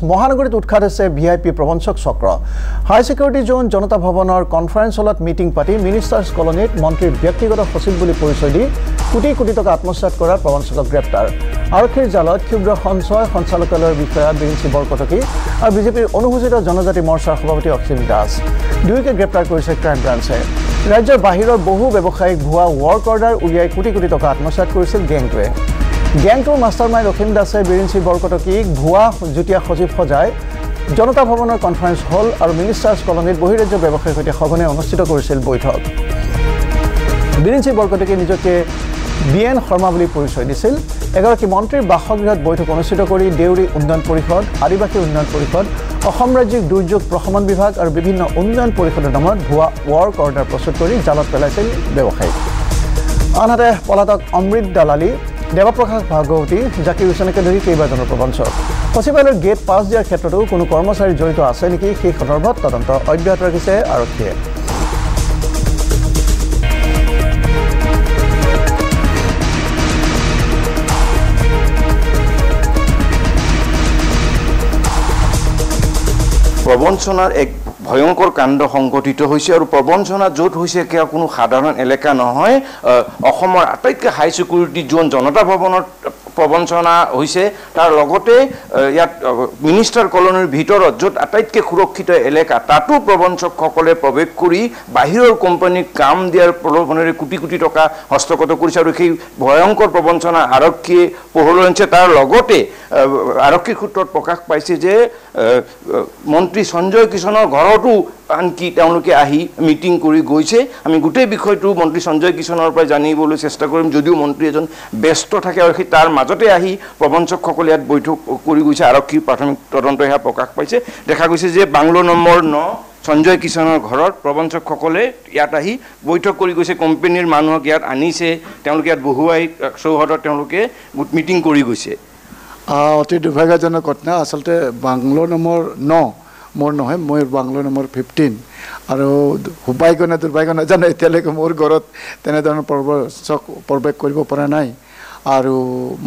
মহানগৰীত উৎখাত হৈছে ভিআইপি প্ৰবঞ্চক চক্ৰ হাই সিকিউৰিটি জোন জনতা ভৱনৰ কনফাৰেন্স হলত মিটিং পাতি মিনিষ্টাৰ্ছ কলনীত মন্ত্ৰীৰ ব্যক্তিগত সচিব বুলি পৰিচয় দি কোটি কোটি টকা আত্মসাৎ কৰা প্ৰবঞ্চকক গ্ৰেপ্তাৰ আৰক্ষীৰ জালত ক্ষুদ্ৰ সঞ্চয় সঞ্চালকালয়ৰ বিষয়া বিৰিঞ্চি বৰকটকী আৰু বিজেপিৰ অনুসূচিত জনজাতি মৰ্চাৰ সভাপতি অসীম দাস দুয়োকে গ্ৰেপ্তাৰ কৰিছে ক্ৰাইম ব্ৰাঞ্চে ৰাজ্যৰ বাহিৰৰ বহু ব্যৱসায়িক ভুৱা ৱৰ্ক অৰ্ডাৰ উলিয়াই কোটি কোটি টকা আত্মসাৎ কৰিছিল গেংটোৱে গ্যাংটোৰ মাষ্টাৰমাইণ্ড অসীম দাসে বিৰিঞ্চি বৰকটকীক ভুৱা যুটীয়া সচিব সজাই জনতা ভৱনৰ কনফাৰেন্স হল আৰু মিনিষ্টাৰ্ছ কলনীত বহিৰাজ্য ব্যৱসায়ীৰ সৈতে সঘনে অনুষ্ঠিত কৰিছিল বৈঠক বিৰিঞ্চি বৰকটকীয়ে নিজকে বিএন শৰ্মা বুলি পৰিচয় দিছিল এগৰাকী মন্ত্ৰীৰ বাসগৃহত বৈঠক অনুষ্ঠিত কৰি দেউৰী উন্নয়ন পৰিষদ আদিবাসী উন্নয়ন পৰিষদ অসম ৰাজ্যিক দুৰ্যোগ প্ৰশমন বিভাগ আৰু বিভিন্ন উন্নয়ন পৰিষদৰ নামত ভুৱা ৱৰ্ক অৰ্ডাৰ প্ৰস্তুত কৰি জালত পেলাইছিল ব্যৱসায়ী আনহাতে পলাতক অমৃত দালালী দেৱপ্ৰকাশ ভাগৱতী জাকিৰ হুছেইনকে ধৰি কেইবাজনৰ প্ৰবঞ্চক সচিবালয়ৰ গেট পাছ দিয়াৰ ক্ষেত্ৰতো কোনো কৰ্মচাৰী জড়িত আছে নেকি সেই সন্দৰ্ভত তদন্ত অব্যাহত ৰাখিছে আৰক্ষীয়ে প্ৰবঞ্চনাৰ এক ভয়ংকৰ কাণ্ড সংঘটিত হৈছে আৰু প্ৰবঞ্চনা য'ত হৈছে কোনো সাধাৰণ এলেকা নহয় অসমৰ আটাইতকৈ হাই সিকিউৰিটি জোন জনতা ভৱনৰ প্ৰবঞ্চনা হৈছে তাৰ লগতে ইয়াত মিনিষ্টাৰ কলনীৰ ভিতৰত য'ত আটাইতকৈ সুৰক্ষিত এলেকা তাতো প্ৰবঞ্চকসকলে প্ৰৱেশ কৰি বাহিৰৰ কোম্পানীক কাম দিয়াৰ প্ৰলোভনেৰে কোটি কোটি টকা হস্তগত কৰিছে আৰু সেই ভয়ংকৰ প্ৰবঞ্চনা আৰক্ষীয়ে পোহৰলৈ আনিছে তাৰ লগতে আৰক্ষীৰ সূত্ৰত প্ৰকাশ পাইছে যে মন্ত্ৰী সঞ্জয় কিষণৰ ঘৰতো আনকি তেওঁলোকে আহি মিটিং কৰি গৈছে আমি গোটেই বিষয়টো মন্ত্ৰী সঞ্জয় কিষণৰ পৰা জানিবলৈ চেষ্টা কৰিম যদিও মন্ত্ৰী এজন ব্যস্ত থাকে আৰু সেই তাৰ মাজতে আহি প্ৰবঞ্চকসকলে ইয়াত বৈঠক কৰি গৈছে আৰক্ষীৰ প্ৰাথমিক তদন্ত এয়া প্ৰকাশ পাইছে দেখা গৈছে যে বাংলো নম্বৰ 9 সঞ্জয় কিষণৰ ঘৰত প্ৰবঞ্চকসকলে ইয়াত আহি বৈঠক কৰি গৈছে কোম্পানীৰ মানুহক ইয়াত আনিছে তেওঁলোকে ইয়াত বহুৱাই চৌহদত তেওঁলোকে মিটিং কৰি গৈছে অতি দুৰ্ভাগ্যজনক ঘটনা আচলতে বাংলো নম্বৰ 9 মোৰ নহয় মই বাংলো নম্বৰ 15 আৰু হুবাইগনে দুৰ্ভাগ্য নাজানো এতিয়ালৈকে মোৰ ঘৰত তেনেধৰণৰ প্ৰৱেশ কৰিব পৰা নাই আৰু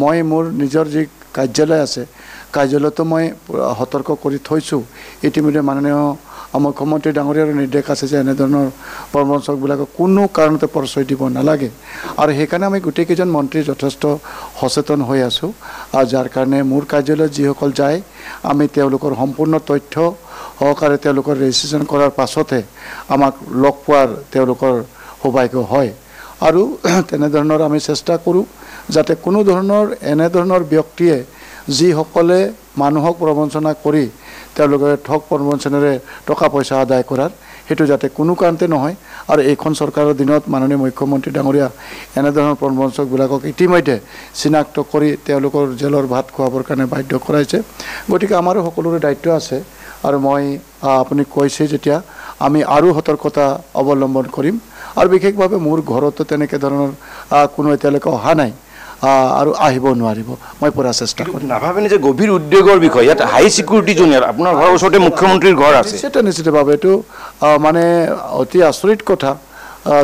মই মোৰ নিজৰ যি কাৰ্যালয় আছে কাৰ্যালয়তো মই সতৰ্ক কৰি থৈছোঁ ইতিমধ্যে মাননীয় মুখ্যমন্ত্ৰী ডাঙৰীয়াৰ নিৰ্দেশ আছে যে এনেধৰণৰ প্ৰবঞ্চকবিলাকক কোনো কাৰণতে পৰিচয় দিব নালাগে আৰু সেইকাৰণে আমি গোটেইকেইজন মন্ত্ৰী যথেষ্ট সচেতন হৈ আছোঁ আৰু যাৰ কাৰণে মোৰ কাৰ্যালয়ত যিসকল যায় আমি তেওঁলোকৰ সম্পূৰ্ণ তথ্য সহকাৰে তেওঁলোকৰ ৰেজিষ্ট্ৰেশ্যন কৰাৰ পাছতে আমাক লগ পোৱাৰ তেওঁলোকৰ সৌভাগ্য হয় আৰু তেনেধৰণৰ আমি চেষ্টা কৰোঁ যাতে কোনো ধৰণৰ এনেধৰণৰ ব্যক্তিয়ে যিসকলে মানুহক প্ৰবঞ্চনা কৰি তেওঁলোকে ঠগ প্ৰবঞ্চনাৰে টকা পইচা আদায় কৰাৰ সেইটো যাতে কোনো কাৰণতে নহয় আৰু এইখন চৰকাৰৰ দিনত মাননীয় মুখ্যমন্ত্ৰী ডাঙৰীয়া এনেধৰণৰ প্ৰবঞ্চকবিলাকক ইতিমধ্যে চিনাক্ত কৰি তেওঁলোকৰ জেলৰ ভাত খোৱাবৰ কাৰণে বাধ্য কৰাইছে গতিকে আমাৰো সকলোৰে দায়িত্ব আছে আৰু মই আপুনি কৈছে যেতিয়া আমি আৰু সতৰ্কতা অৱলম্বন কৰিম আৰু বিশেষভাৱে মোৰ ঘৰতো তেনেকৈ ধৰণৰ কোনো এতিয়ালৈকে অহা নাই আৰু আহিব নোৱাৰিব মই পুৰা চেষ্টা কৰিম নাভাবেনে যে গভীৰ উদ্বেগৰ বিষয় ইয়াত হাই সিকিউৰিটি জোন আপোনাৰ ঘৰৰ ওচৰতে মুখ্যমন্ত্ৰীৰ ঘৰ আছে নিশ্চিতভাৱে এইটো মানে অতি আচৰিত কথা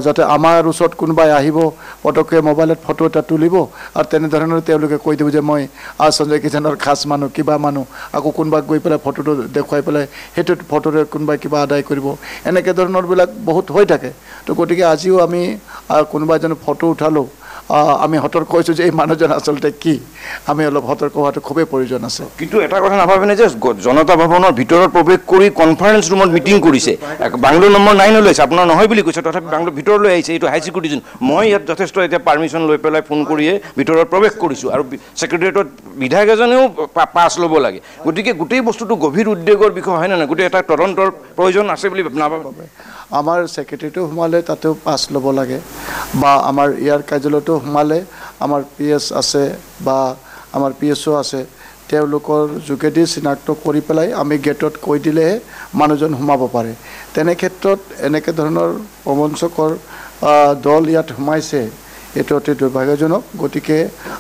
যাতে আমাৰ ওচৰত কোনোবাই আহিব পটককৈ মোবাইলত ফটো এটা তুলিব আৰু তেনেধৰণৰ তেওঁলোকে কৈ দিব যে মই সঞ্জয় কিষণৰ খাছ মানুহ কিবা মানুহ আকৌ কোনোবাক গৈ পেলাই ফটোটো দেখুৱাই পেলাই সেইটো ফটোৰে কোনোবাই কিবা আদায় কৰিব এনেকৈ ধৰণৰবিলাক বহুত হৈ থাকে তো গতিকে আজিও আমি কোনোবা এজনৰ ফটো উঠালোঁ আমি সতৰ্ক হৈছোঁ যে এই মানুহজন আচলতে কি আমি অলপ সতৰ্ক হোৱাটো খুবেই প্ৰয়োজন আছে কিন্তু এটা কথা নাভাবেনে যে জনতা ভৱনৰ ভিতৰত প্ৰৱেশ কৰি কনফাৰেন্স ৰুমত মিটিং কৰিছে বাংলো নম্বৰ 9 লৈছে আপোনাৰ নহয় বুলি কৈছে তথাপি বাংলো ভিতৰলৈ আহিছে এইটো হাই সিকিউৰিটি জোন মই ইয়াত যথেষ্ট এতিয়া পাৰ্মিশ্যন লৈ পেলাই ফোন কৰিয়ে ভিতৰত প্ৰৱেশ কৰিছোঁ আৰু ছেক্ৰেটেৰিয়েটত বিধায়ক এজনেও পাছ ল'ব লাগে গতিকে গোটেই বস্তুটো গভীৰ উদ্বেগৰ বিষয় হয় নে গোটেই এটা তদন্তৰ প্ৰয়োজন আছে বুলি নাভাবে আমাৰ ছেক্ৰেটেৰিটো সোমালে তাতেও পাছ ল'ব লাগে বা আমাৰ ইয়াৰ কাৰ্যালয়তো সোমালে আমাৰ PS আছে বা আমাৰ PSO আছে তেওঁলোকৰ যোগেদি চিনাক্ত কৰি পেলাই আমি গেটত কৈ দিলেহে মানুহজন সোমাব পাৰে তেনে ক্ষেত্ৰত এনেকৈ ধৰণৰ প্ৰবঞ্চকৰ দল ইয়াত সোমাইছে এইটো অতি দুৰ্ভাগ্যজনক গতিকে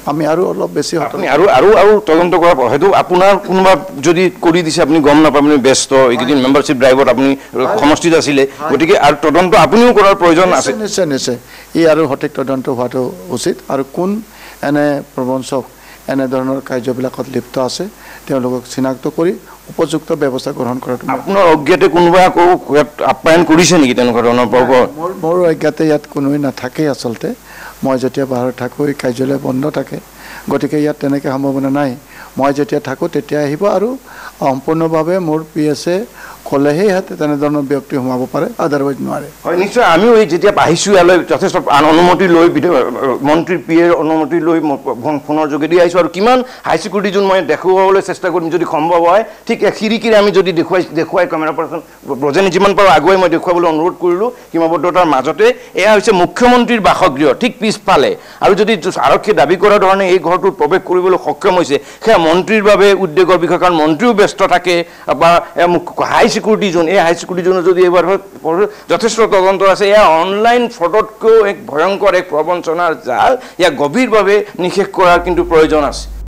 আমি আৰু অলপ বেছি আৰু তদন্ত কৰা হয়তো আপোনাৰ কোনোবা যদি কৰি দিছে আপুনি গম নাপায় আপুনি ব্যস্ত এইকেইদিন মেম্বাৰশ্বিপ ড্ৰাইভত আপুনি সমষ্টিত আছিলে গতিকে আৰু তদন্ত আপুনিও কৰাৰ প্ৰয়োজন আছে নিশ্চয় এই আৰু সঠিক তদন্ত হোৱাটো উচিত আৰু কোন এনে প্ৰবঞ্চক এনেধৰণৰ কাৰ্যবিলাকত লিপ্ত আছে তেওঁলোকক চিনাক্ত কৰি উপযুক্ত ব্যৱস্থা গ্ৰহণ কৰাটো আপোনাৰ অজ্ঞাতে কোনোবা আকৌ আপ্যায়ন কৰিছে নেকি তেনেকুৱা ধৰণৰ পৰ্ব মোৰ অজ্ঞাতে ইয়াত কোনোৱে নাথাকে আচলতে মই যেতিয়া বাহিৰত থাকোঁ এই কাৰ্যালয় বন্ধ থাকে গতিকে ইয়াত তেনেকৈ সম্ভাৱনা নাই মই যেতিয়া থাকোঁ তেতিয়া আহিব আৰু সম্পূৰ্ণভাৱে মোৰ PSA ক'লেহে ইয়াতে তেনেধৰণৰ ব্যক্তি সোমাব পাৰে আদাৰৱাইজ নোৱাৰে হয় নিশ্চয় আমিও এই যেতিয়া আহিছোঁ ইয়ালৈ যথেষ্ট অনুমতি লৈ মন্ত্ৰীৰ PA অনুমতি লৈ ফোনৰ যোগেদি আহিছোঁ আৰু কিমান হাই চিকিউৰিটি জোন মই দেখুৱাবলৈ চেষ্টা কৰিম যদি সম্ভৱ হয় ঠিক খিৰিকীৰে আমি যদি দেখুৱাই কেমেৰা পাৰ্চন ব্ৰজেনে যিমান পাৰোঁ আগুৱাই মই দেখুৱাবলৈ অনুৰোধ কৰিলোঁ সীমাবদ্ধতাৰ মাজতে এয়া হৈছে মুখ্যমন্ত্ৰীৰ বাসগৃহ ঠিক পিছফালে আৰু যদি আৰক্ষীয়ে দাবী কৰা ধৰণে এই ঘৰটোত প্ৰৱেশ কৰিবলৈ সক্ষম হৈছে সেয়া মন্ত্ৰীৰ বাবে উদ্বেগৰ বিষয় কাৰণ মন্ত্ৰীও ব্যস্ত থাকে বা হাই চিকিউৰিটি জোন এই হাই চিকিউৰিটি জোনত যদি এইবাৰ যথেষ্ট তদন্ত আছে এয়া অনলাইন ফ্ৰডতকৈও এক ভয়ংকৰ এক প্ৰবঞ্চনাৰ জাল ইয়াক গভীৰভাৱে নিষেধ কৰাৰ কিন্তু প্ৰয়োজন আছে